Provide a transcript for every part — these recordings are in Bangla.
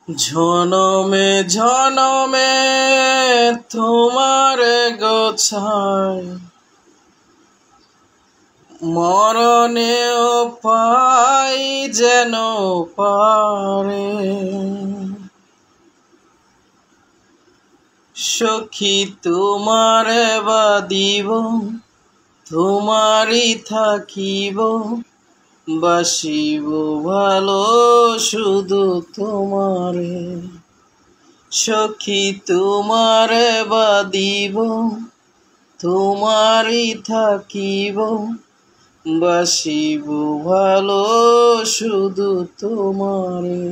জনমে জনমে তোমার গোছায় মরণেও পাই যেন পারে। সখী তোমারে বাদিব, তোমারই থাকিব, বাসিব ভালো শুধু তোমারে। সখী তোমারে বাদিব, তোমারই থাকিব, বাসিব ভালো শুধু তোমারে।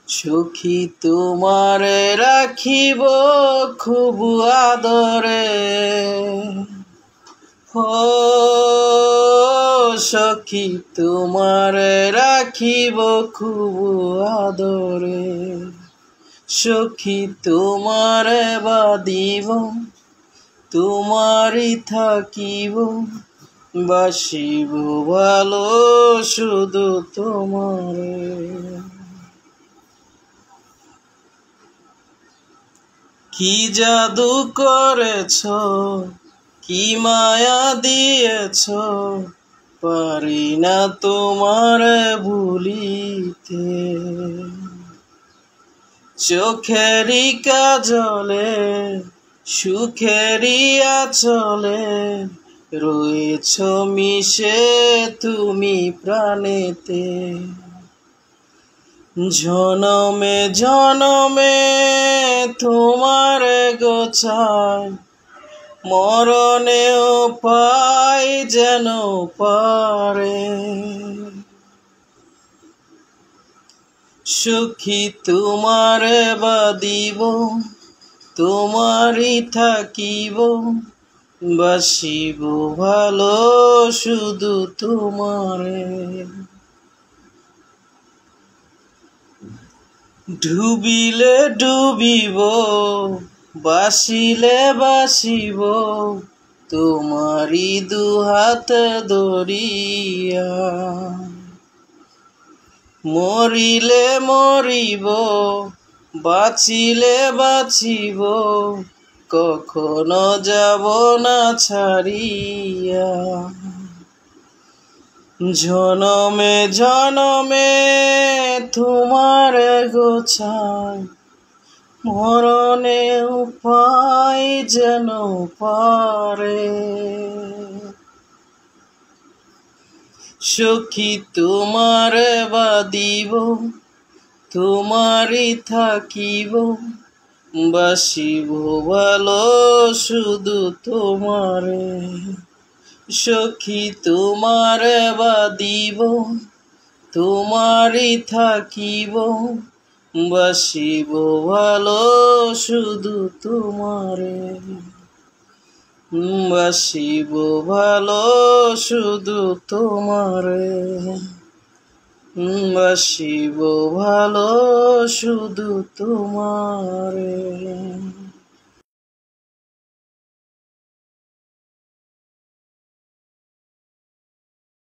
সখী তোমারে রাখিব খুব আদরে, ও সখী তোমারে রাখিব খুব আদরে। সখী তোমারে বাদিব, তোমারই থাকিব, বাসিব ভালো শুধু তোমারে। কি জাদু করেছ, কি মায়া দিয়েছ, পারি না তোমারে ভুলিতে। চোখেরই কাজলে সুখেরই আঁচলে, রয়েছ মিশে তুমি প্রাণেতে। জনমে জনমে তোমার গোছায় মরণেও পাই যেন পারে। সখী তোমারে বাদিব, তোমারই থাকিব, বাসিব ভালো শুধু তোমারে। ডুবিলে ডুবিব, বাসিলে বাসিব, তোমারই দুহাত ধরিয়া। মরিলে মরিব, বাঁচিলে বাঁচিব, কখনো যাব না ছাড়িয়া। জনমে জনমে তোমার গোছায় মরণেও পাই যেন পারে। সখী তোমারে বাদিব, তোমারই থাকিব, বাসিব ভালো শুধু তোমারে। সখী তোমারে বাদিব, তোমারই থাকিব, বাসিব ভালো শুধু তোমারে। বাসিব ভালো শুধু তোমারে, বাসিব ভালো শুধু তোমারে।